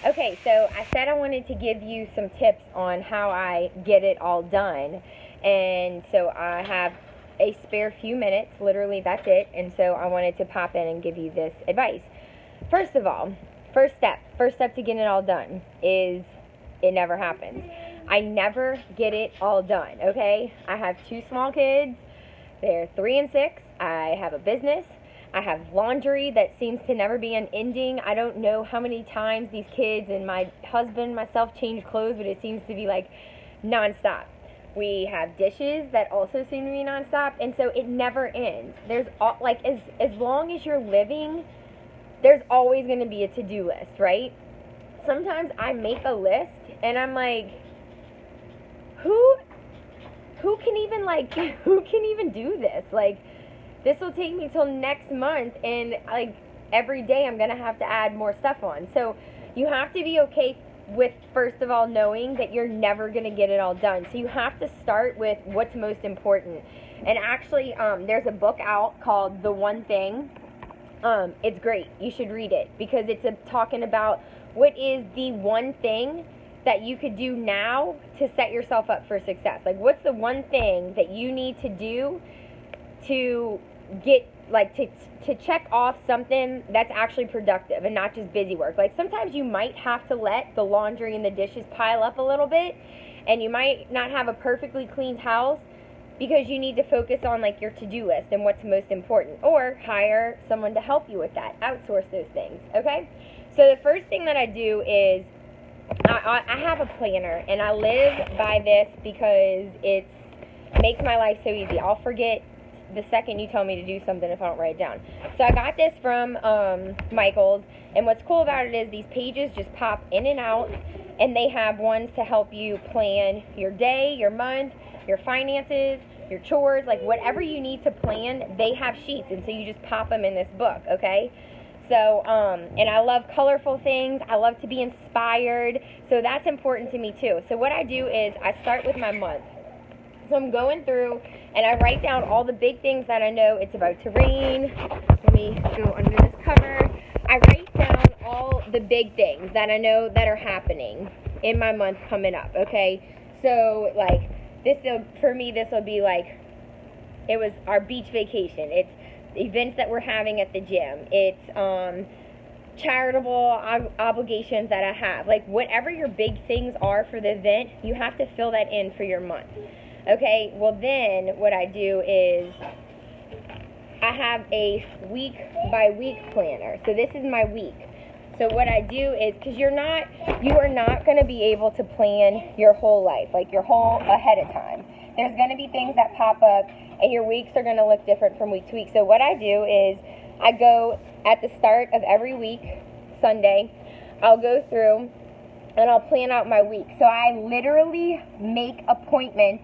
Okay, so I said I wanted to give you some tips on how I get it all done. And so I have a spare few minutes, literally, that's it. And so I wanted to pop in and give you this advice. First of all, first step to getting it all done is it never happens. I never get it all done, okay? I have two small kids. They're 3 and 6. I have a business. I have laundry that seems to never be an ending. I don't know how many times these kids and my husband, myself change clothes, but it seems to be like nonstop. We have dishes that also seem to be nonstop, and so it never ends. There's like as long as you're living, there's always going to be a to-do list, right? Sometimes I make a list and I'm like, who who can even like who can even do this? Like, this will take me till next month, and like every day I'm gonna have to add more stuff on. So you have to be okay with, first of all, knowing that you're never gonna get it all done. So you have to start with what's most important. And actually, there's a book out called The One Thing. It's great. You should read it because it's talking about what is the one thing that you could do now to set yourself up for success. Like, what's the one thing that you need to do to get, like, to check off something that's actually productive and not just busy work. Like, sometimes you might have to let the laundry and the dishes pile up a little bit, and you might not have a perfectly cleaned house because you need to focus on like your to-do list and what's most important, or hire someone to help you with that. Outsource those things. Okay, so the first thing that I do is I have a planner, and I live by this because it makes my life so easy. I'll forget the second you tell me to do something if I don't write it down. So I got this from Michaels, and what's cool about it is these pages just pop in and out, and they have ones to help you plan your day, your month, your finances, your chores, like whatever you need to plan, they have sheets, and so you just pop them in this book, okay? So, and I love colorful things. I love to be inspired. So that's important to me too. So what I do is I start with my month. So I'm going through and I write down all the big things that I know it's about to rain. Let me go under this cover. I write down all the big things that I know that are happening in my month coming up, okay? So, like, for me, this will be like, it was our beach vacation. It's events that we're having at the gym. It's charitable obligations that I have. Like, whatever your big things are for the event, you have to fill that in for your month. Okay, well then what I do is I have a week by week planner. So this is my week. So what I do is, because you are not going to be able to plan your whole life, like your whole ahead of time. There's going to be things that pop up, and your weeks are going to look different from week to week. So what I do is I go at the start of every week, Sunday, I'll go through and I'll plan out my week. So I literally make appointments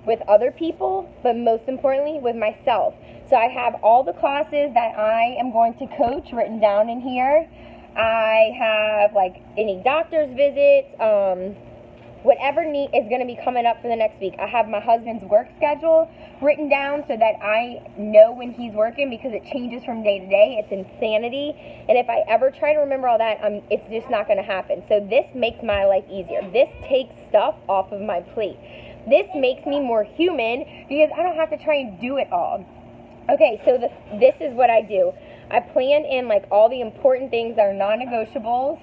with other people, but most importantly with myself. So I have all the classes that I am going to coach written down in here. I have like any doctor's visits, whatever is going to be coming up for the next week. I have my husband's work schedule written down so that I know when he's working, because it changes from day to day. It's insanity. And if I ever try to remember all that, it's just not going to happen. So this makes my life easier. This takes stuff off of my plate. This makes me more human because I don't have to try and do it all. Okay, so this is what I do. I plan in like all the important things that are non-negotiables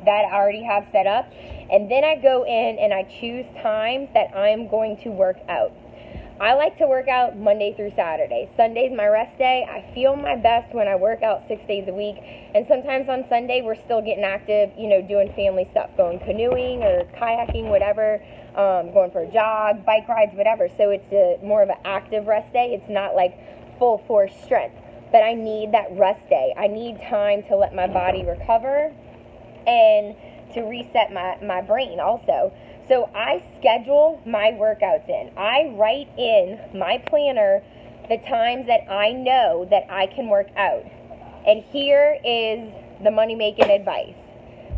that I already have set up, and then I go in and I choose times that I'm going to work out. I like to work out Monday through Saturday. Sunday's my rest day. I feel my best when I work out 6 days a week, and sometimes on Sunday we're still getting active, doing family stuff, going canoeing or kayaking, whatever, going for a jog, bike rides, whatever. So it's more of an active rest day. It's not like full force strength, but I need that rest day. I need time to let my body recover and to reset my brain also. So I schedule my workouts in. I write in my planner the times that I know that I can work out. And here is the money-making advice.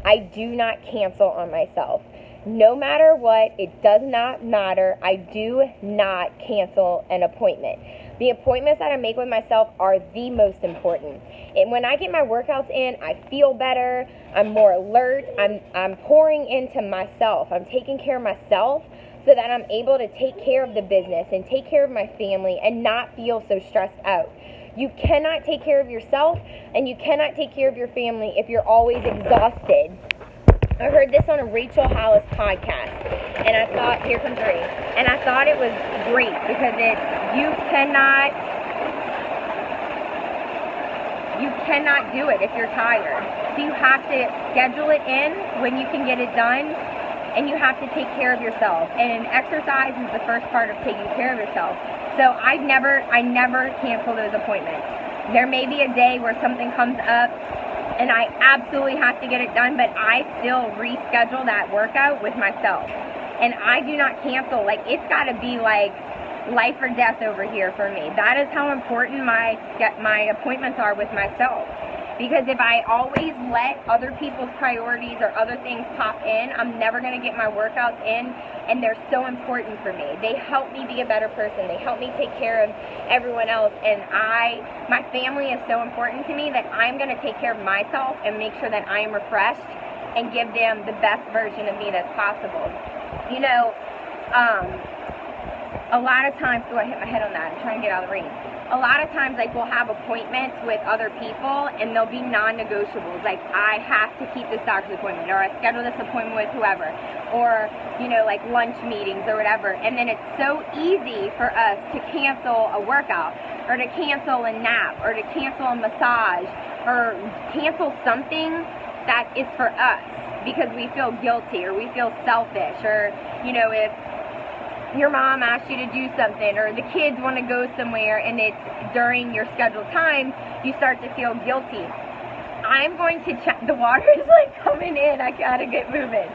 I do not cancel on myself. No matter what, it does not matter. I do not cancel an appointment. The appointments that I make with myself are the most important. And when I get my workouts in, I feel better, I'm more alert, I'm pouring into myself, I'm taking care of myself so that I'm able to take care of the business and take care of my family and not feel so stressed out. You cannot take care of yourself and you cannot take care of your family if you're always exhausted. I heard this on a Rachel Hollis podcast, and I thought, here comes Ray, and I thought it was great because you cannot do it if you're tired. So you have to schedule it in when you can get it done, and you have to take care of yourself. And exercise is the first part of taking care of yourself. So I never cancel those appointments. There may be a day where something comes up and I absolutely have to get it done, but I still reschedule that workout with myself. And I do not cancel. Like, it's got to be like life or death over here for me. That is how important my appointments are with myself. Because if I always let other people's priorities or other things pop in, I'm never going to get my workouts in, and they're so important for me. They help me be a better person. They help me take care of everyone else, and my family is so important to me that I'm going to take care of myself and make sure that I am refreshed and give them the best version of me that's possible. You know, a lot of times, I hit my head on that. I'm trying to get out of the rain. A lot of times, like, we'll have appointments with other people, and they'll be non-negotiables. Like, I have to keep this doctor's appointment, or I schedule this appointment with whoever, or, you know, like lunch meetings or whatever. And then it's so easy for us to cancel a workout, or to cancel a nap, or to cancel a massage, or cancel something that is for us because we feel guilty, or we feel selfish, or, you know, if your mom asked you to do something, or the kids want to go somewhere and it's during your scheduled time, you start to feel guilty. I'm going to the water is like coming in, I gotta get moving.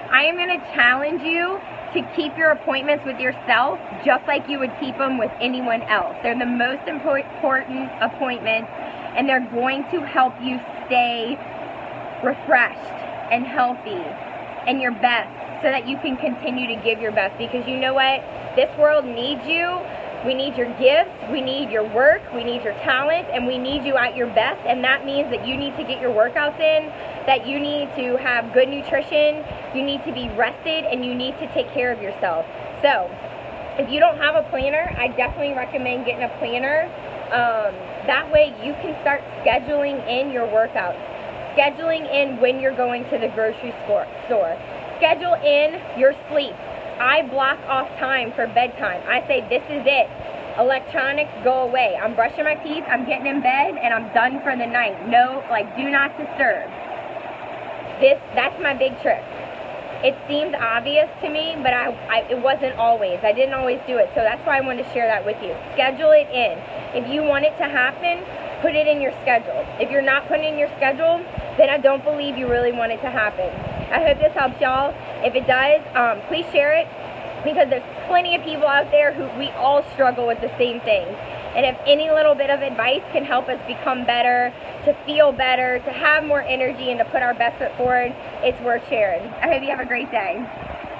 I am going to challenge you to keep your appointments with yourself just like you would keep them with anyone else. They're the most important appointments, and they're going to help you stay refreshed and healthy and your best, so that you can continue to give your best. Because you know what? This world needs you. We need your gifts. We need your work. We need your talents. And we need you at your best. And that means that you need to get your workouts in, that you need to have good nutrition, you need to be rested, and you need to take care of yourself. So, if you don't have a planner, I definitely recommend getting a planner. That way you can start scheduling in your workouts. Scheduling in when you're going to the grocery store. Schedule in your sleep. I block off time for bedtime. I say, this is it. Electronics, go away. I'm brushing my teeth, I'm getting in bed, and I'm done for the night. No, like, do not disturb. That's my big trick. It seems obvious to me, but it wasn't always. I didn't always do it, so that's why I wanted to share that with you. Schedule it in. If you want it to happen, put it in your schedule. If you're not putting it in your schedule, then I don't believe you really want it to happen. I hope this helps y'all. If it does, please share it, because there's plenty of people out there who we all struggle with the same things. And if any little bit of advice can help us become better, to feel better, to have more energy, and to put our best foot forward, it's worth sharing. I hope you have a great day.